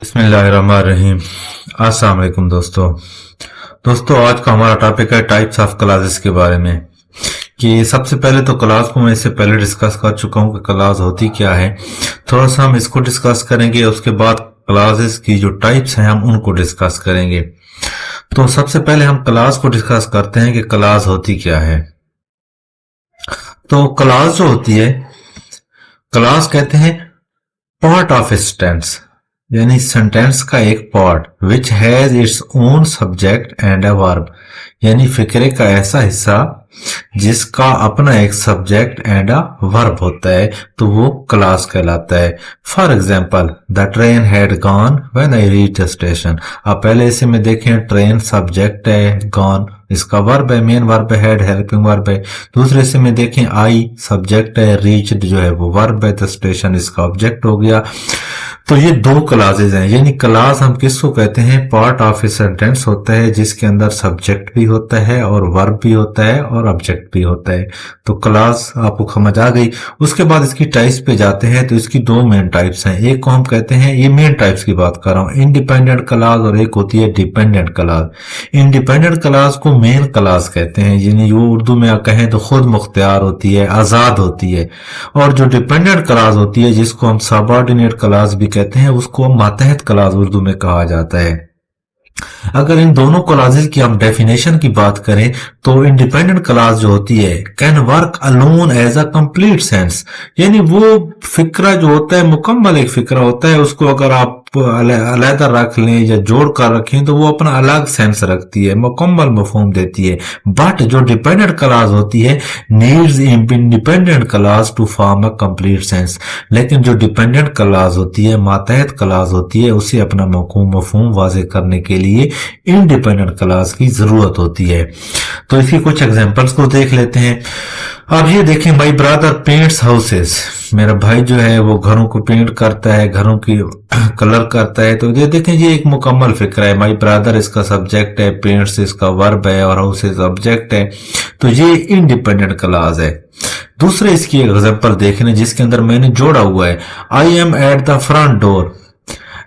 बिस्मिल्लाहिर्रहमानिर्रहीम। अस्सलाम वालेकुम दोस्तों आज का हमारा टॉपिक है टाइप्स ऑफ क्लासेस के बारे में। कि सबसे पहले तो क्लास को मैं इससे पहले डिस्कस कर चुका हूं कि क्लास होती क्या है। थोड़ा सा हम इसको डिस्कस करेंगे, उसके बाद क्लासेस की जो टाइप्स हैं हम उनको डिस्कस करेंगे। तो सबसे पहले हम क्लास को डिस्कस करते हैं कि क्लास होती क्या है। तो क्लास जो होती है, क्लास कहते हैं पार्ट ऑफ ए सेंटेंस, यानी सेंटेंस का एक part which has its own subject and a verb, यानी फिक्रे का ऐसा हिस्सा जिसका अपना एक सब्जेक्ट एंड अ वर्ब होता है, तो वो क्लास कहलाता है। For example, the train had gone when I reach the station. अब पहले इसे में देखें, ट्रेन सब्जेक्ट है, गॉन इसका वर्ब है, मेन वर्ब है, हेड हेल्पिंग वर्ब है। दूसरे से में देखें, आई सब्जेक्ट है, रीच्ड जो है वो वर्ब है, द स्टेशन इसका ऑब्जेक्ट हो गया। तो ये दो क्लासेस हैं, यानी क्लास हम किसको कहते हैं, पार्ट ऑफ ए सेंटेंस होता है जिसके अंदर सब्जेक्ट भी होता है और वर्ब भी होता है और ऑब्जेक्ट भी होता है। तो क्लास आपको समझ आ गई। उसके बाद इसकी टाइप्स पे जाते हैं। तो इसकी दो मेन टाइप्स हैं, एक को हम कहते हैं, ये मेन टाइप्स की बात कर रहा हूं, इंडिपेंडेंट क्लास और एक होती है डिपेंडेंट क्लास। इंडिपेंडेंट क्लास को मेन क्लास कहते हैं, यानी वो उर्दू में कहें तो खुद मुख्तियार होती है, आजाद होती है। और जो डिपेंडेंट क्लास होती है जिसको हम सबऑर्डिनेट क्लास भी कहते हैं, उसको मातहत क्लास उर्दू में कहा जाता है। अगर इन दोनों क्लासेस की हम डेफिनेशन की बात करें तो इंडिपेंडेंट क्लास जो होती है, can work alone as a complete sense, यानी वो फिक्रा जो होता है मुकम्मल एक फिक्रा होता है, उसको अगर आप अलहदा रख लें या जोड़ कर रखें तो वो अपना अलग सेंस रखती है, मुकम्मल मफहूम देती है। बट जो डिपेंडेंट क्लास होती है, needs independent clause to form a complete sense, लेकिन जो डिपेंडेंट क्लास होती है, मातहत क्लास होती है, उसे अपना मफहूम वाज़ेह करने के लिए इंडिपेंडेंट क्लास की जरूरत होती है। तो इसकी कुछ एग्जांपल्स को देख लेते हैं। अब ये देखें, माय ब्रदर पेंट्स हाउसेस, मेरा भाई जो है वो घरों को पेंट करता है, घरों की कलर करता है। तो ये देखें, ये एक मुकम्मल फिक्र है। माय ब्रदर इसका सब्जेक्ट है, पेंट्स इसका वर्ब है और हाउसेस ऑब्जेक्ट है। तो ये इंडिपेंडेंट क्लास है। दूसरे इसकी एक एग्जांपल देखने जिसके अंदर मैंने जोड़ा हुआ है, I am at the front door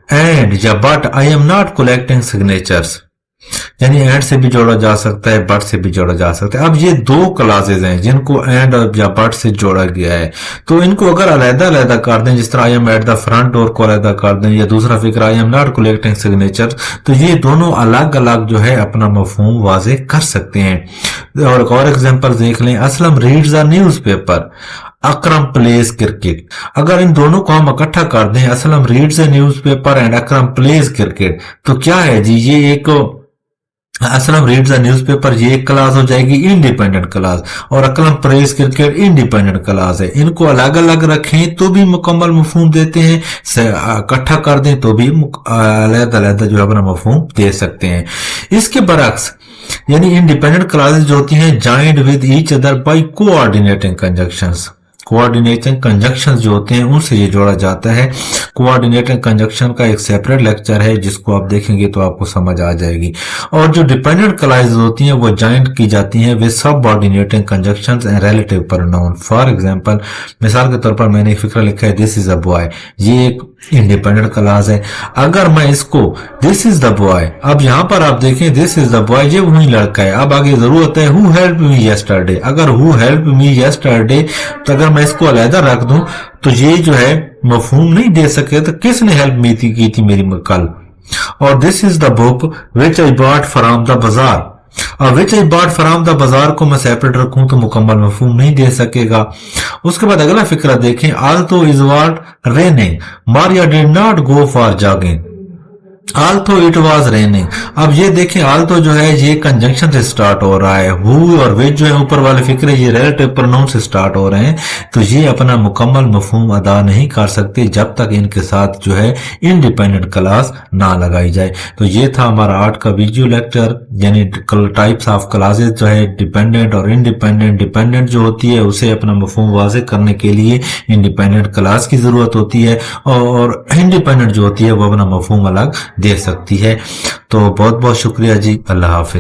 and या but I am not collecting signatures, यानी एंड से भी जोड़ा जा सकता है, बट से भी जोड़ा जा सकता है। अब ये दो क्लासेस हैं जिनको एंड और या बट से जोड़ा गया है, तो इनको अगर अलहदा कर दें, जिस तरह आई am at the front door को अलहदा कर दें, या दूसरा फिक्र आई एम नॉट कलेक्टिंग सिग्नेचर, तो ये दोनों अलग अलग जो है अपना मफहूम वाज़ेह कर सकते हैं। और एग्जांपल देख लें, Aslam reads a newspaper, Akram pledge cricket. अगर इन दोनों को हम इकट्ठा कर दें, Aslam reads A newspaper and Akram pledge cricket, तो क्या है जी, ये एक असलम रीड्स अ न्यूज़पेपर ये एक क्लास हो जाएगी इंडिपेंडेंट क्लास, और अकरम प्लेज क्रिकेट इंडिपेंडेंट क्लास है। इनको अलग अलग रखें तो भी मुकम्मल मफहूम देते हैं, इकट्ठा कर दें तो भी अलग-अलग जो अपना मफहूम दे सकते हैं। इसके बरक्स, यानी इंडिपेंडेंट क्लासेस जो होती हैं joined with each other by coordinating conjunctions, coordinating conjunctions जो होते हैं उनसे ये जोड़ा जाता है। कोऑर्डिनेटिंग कंजंक्शन का एक सेपरेट लेक्चर है जिसको आप देखेंगे तो आपको समझ आ जाएगी। और जो डिपेंडेंट क्लासेस होती हैं वो जॉइंट की जाती हैं with subordinating conjunctions and relative pronoun. For example, मिसाल के तौर पर मैंने एक फिक्रा लिखा है, दिस इज अ बॉय, ये एक इंडिपेंडेंट क्लास है। अगर मैं इसको दिस इज द बॉय, अब यहां पर आप देखें दिस इज द बॉय, ये वही लड़का है। अब आगे जरूरत है हु हेल्प मी यस्टरडे, अगर हु हेल्प मी यस्टरडे, तो अगर मैं इसको अलहदा रख दूं तो ये जो है मफहूम नहीं दे सके, तो किसने हेल्प की थी मेरी कल। और this is the book which I bought from the बाजार, और विच आई बॉट फ्रॉम द बाजार को मैं सेपरेट रखूं तो मुकम्मल मफहूम नहीं दे सकेगा। उसके बाद अगला फिक्रा देखें, although is what raining, Maria did not go for jogging, although it was raining. अब ये देखें, आल्थो जो है ये कंजंक्शन से स्टार्ट हो रहा है, हु और विच जो है ऊपर वाले फिक्रे ये रिलेटिव प्रोनाउन से स्टार्ट हो रहे हैं, तो ये अपना मुकम्मल मफहूम अदा नहीं कर सकते जब तक इनके साथ जो है इंडिपेंडेंट क्लास ना लगाई जाए। तो ये था हमारा आज का वीडियो लेक्चर, यानी टाइप्स ऑफ क्लासेस जो है डिपेंडेंट और इंडिपेंडेंट। डिपेंडेंट जो होती है उसे अपना मफहूम वाज़ेह करने के लिए इंडिपेंडेंट क्लास की जरूरत होती है, और इंडिपेंडेंट जो होती है वो अपना मफहूम अलग दे सकती है। तो बहुत बहुत शुक्रिया जी, अल्लाह हाफिज।